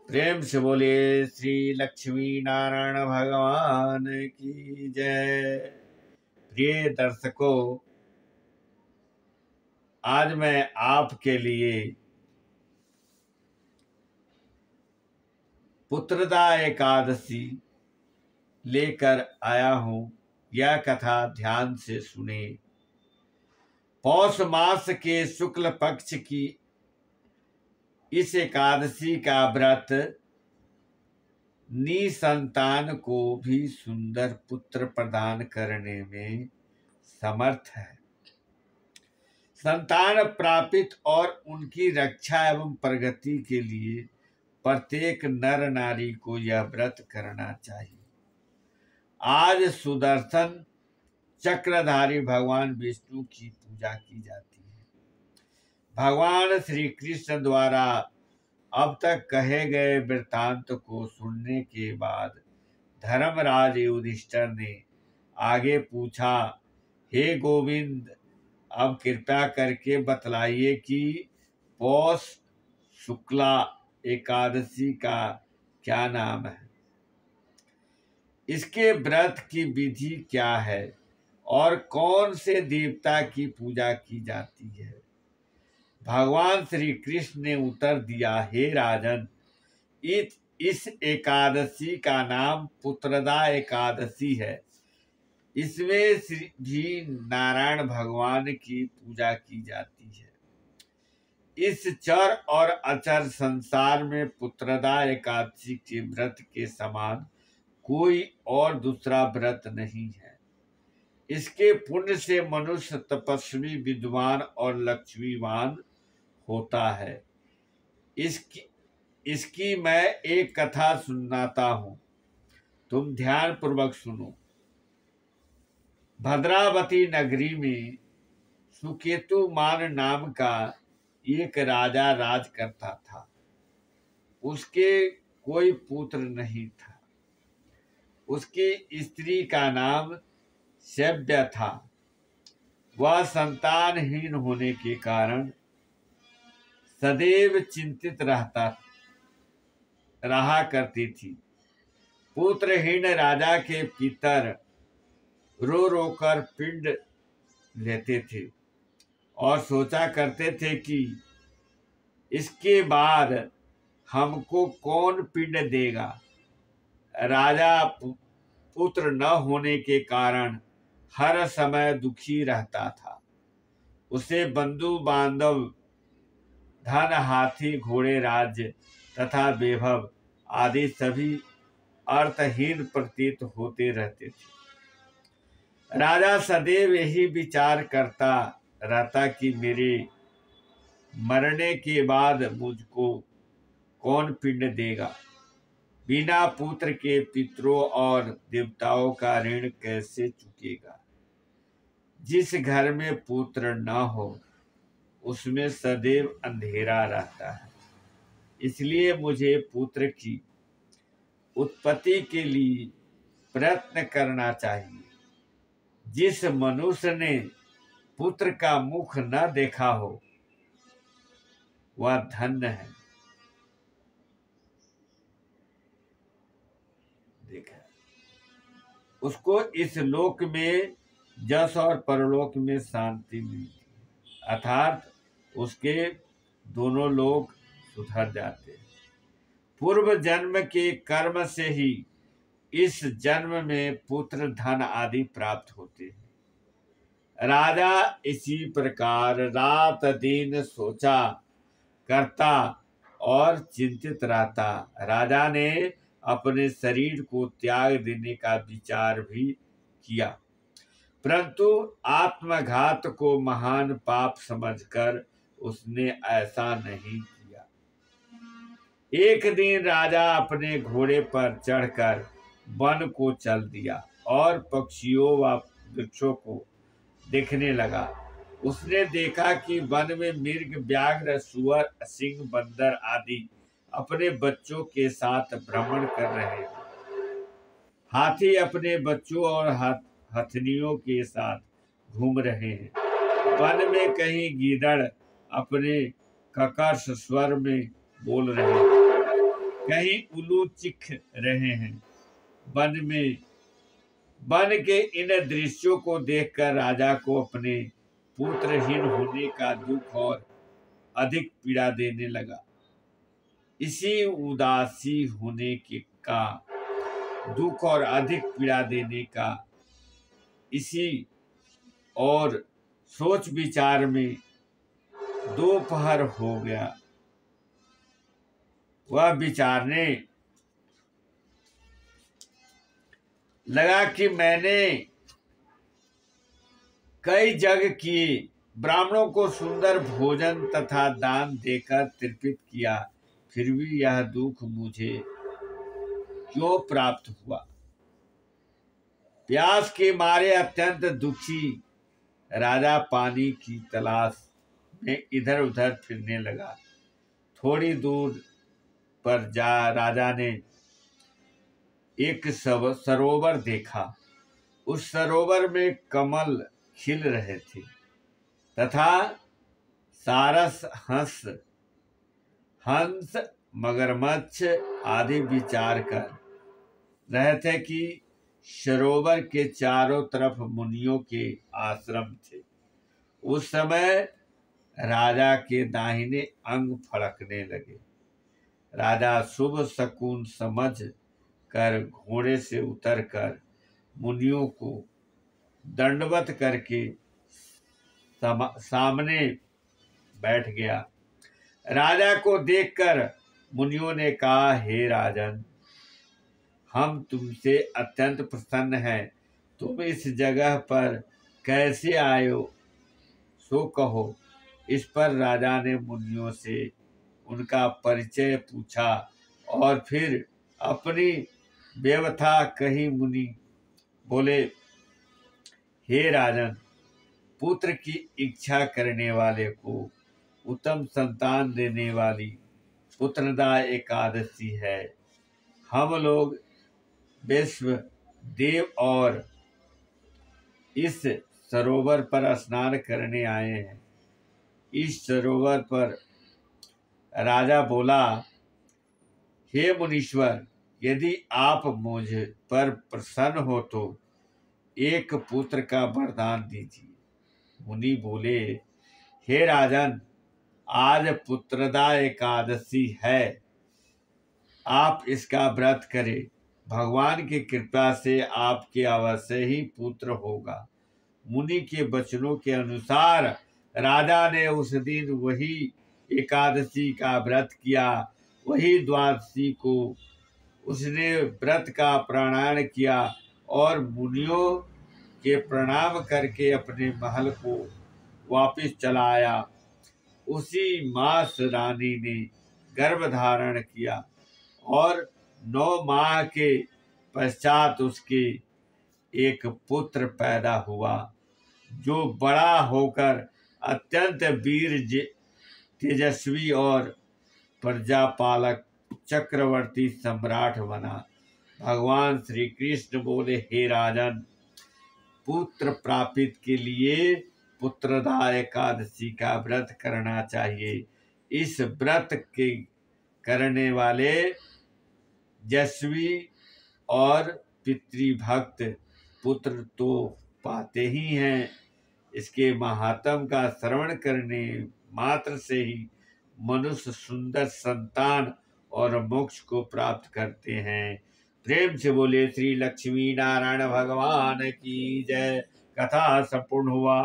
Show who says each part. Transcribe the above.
Speaker 1: प्रेम से बोलिए श्री लक्ष्मी नारायण भगवान की जय। प्रिय दर्शकों, आज मैं आपके लिए पुत्रदा एकादशी लेकर आया हूं। यह कथा ध्यान से सुने। पौष मास के शुक्ल पक्ष की इस एकादशी का व्रत निसंतान को भी सुंदर पुत्र प्रदान करने में समर्थ है। संतान प्राप्ति और उनकी रक्षा एवं प्रगति के लिए प्रत्येक नर नारी को यह व्रत करना चाहिए। आज सुदर्शन चक्रधारी भगवान विष्णु की पूजा की जाती है। भगवान श्री कृष्ण द्वारा अब तक कहे गए वृत्तांत को सुनने के बाद धर्मराज युधिष्ठिर ने आगे पूछा, हे गोविंद, अब कृपया करके बतलाइए कि पौष शुक्ला एकादशी का क्या नाम है, इसके व्रत की विधि क्या है और कौन से देवता की पूजा की जाती है। भगवान श्री कृष्ण ने उत्तर दिया, हे राजन, इस एकादशी का नाम पुत्रदा एकादशी है। इसमें भी नारायण भगवान की पूजा की जाती है। इस चर और अचर संसार में पुत्रदा एकादशी के व्रत के समान कोई और दूसरा व्रत नहीं है। इसके पुण्य से मनुष्य तपस्वी, विद्वान और लक्ष्मीवान होता है। इसकी मैं एक कथा सुनाता हूँ, तुम ध्यान पूर्वक सुनो। भद्रावती नगरी में सुकेतुमान नाम का एक राजा राज करता था। उसके कोई पुत्र नहीं था। उसकी स्त्री का नाम शैव्य था। वह संतानहीन होने के कारण सदैव चिंतित रहा करती थी। पुत्रहीन राजा के पितर रो रो कर पिंड लेते थे और सोचा करते थे कि इसके बाद हमको कौन पिंड देगा। राजा पुत्र न होने के कारण हर समय दुखी रहता था। उसे बंधु बांधव, धन, हाथी, घोड़े, राज्य तथा वैभव आदि सभी अर्थहीन प्रतीत होते रहते थे। राजा सदैव यही विचार करता रहता कि मेरे मरने के बाद मुझको कौन पिंड देगा। बिना पुत्र के पितरों और देवताओं का ऋण कैसे चुकेगा। जिस घर में पुत्र न हो उसमें सदैव अंधेरा रहता है। इसलिए मुझे पुत्र की उत्पत्ति के लिए प्रयत्न करना चाहिए। जिस मनुष्य ने पुत्र का मुख न देखा हो वह धन्य है। देखा, उसको इस लोक में जस और परलोक में शांति मिलती, अर्थात उसके दोनों लोक सुधर जाते हैं। पूर्व जन्म के कर्म से ही इस जन्म में पुत्र, धन आदि प्राप्त होते हैं। राजा इसी प्रकार रात दिन सोचा करता और चिंतित रहता। राजा ने अपने शरीर को त्याग देने का विचार भी किया, परंतु आत्मघात को महान पाप समझकर उसने ऐसा नहीं किया। एक दिन राजा अपने घोड़े पर चढ़कर वन को चल दिया और पक्षियों व वृक्षों को देखने लगा। उसने देखा कि वन में मृग, व्याघ्र, सुअर, सिंह, बंदर आदि अपने बच्चों के साथ भ्रमण कर रहे हैं। हाथी अपने बच्चों और हथनियों के साथ घूम रहे हैं। वन में कहीं गीदड़ अपने कर्कश स्वर में बोल रहे हैं। कहीं उल्लू चिख रहे हैं वन में। वन के इन दृश्यों को देखकर राजा को अपने पुत्रहीन होने का दुख और अधिक पीड़ा देने लगा। इसी उदासी होने के का दुख और अधिक पीड़ा देने का इसी और सोच विचार में दोपहर हो गया। वह विचारने लगा कि मैंने कई जग किए, ब्राह्मणों को सुंदर भोजन तथा दान देकर तृप्त किया, फिर भी यह दुख मुझे क्यों प्राप्त हुआ। प्यास के मारे अत्यंत दुखी राजा पानी की तलाश में इधर उधर फिरने लगा। थोड़ी दूर पर राजा ने एक सरोवर देखा। उस सरोवर में कमल खिल रहे थे तथा सारस हंस मगरमच्छ आदि विचार कर रहे थे कि सरोवर के चारों तरफ मुनियों के आश्रम थे। उस समय राजा के दाहिने अंग फड़कने लगे। राजा शुभ शकुन समझ कर घोड़े से उतरकर मुनियों को दंडवत करके सामने बैठ गया। राजा को देखकर मुनियों ने कहा, हे राजन, हम तुमसे अत्यंत प्रसन्न हैं। तुम इस जगह पर कैसे आए हो, सो कहो। इस पर राजा ने मुनियों से उनका परिचय पूछा और फिर अपनी व्यथा कही। मुनि बोले, हे राजन, पुत्र की इच्छा करने वाले को उत्तम संतान देने वाली पुत्रदा एकादशी है। हम लोग विश्व देव और इस सरोवर पर स्नान करने आए हैं। इस सरोवर पर राजा बोला, हे मुनीश्वर, यदि आप मुझ पर प्रसन्न हो तो एक पुत्र का वरदान दीजिए। मुनि बोले, हे राजन, आज पुत्रदा एकादशी है, आप इसका व्रत करें। भगवान की कृपा से आपके अवश्य ही पुत्र होगा। मुनि के वचनों के अनुसार राजा ने उस दिन वही एकादशी का व्रत किया। वही द्वादशी को उसने व्रत का प्रणाम किया और मुनियों के प्रणाम करके अपने महल को वापस चला आया। उसी मास रानी ने गर्भ धारण किया और 9 माह के पश्चात उसके एक पुत्र पैदा हुआ, जो बड़ा होकर अत्यंत वीर तेजस्वी और प्रजापालक चक्रवर्ती सम्राट बना। भगवान श्री कृष्ण बोले, हे राजन, पुत्र प्राप्ति के लिए पुत्रदा एकादशी का व्रत करना चाहिए। इस व्रत के करने वाले यशस्वी और पितृभक्त पुत्र तो पाते ही हैं। इसके महात्म का श्रवण करने मात्र से ही मनुष्य सुंदर संतान और मोक्ष को प्राप्त करते हैं। प्रेम से बोले श्री लक्ष्मी नारायण भगवान की जय। कथा संपूर्ण हुआ।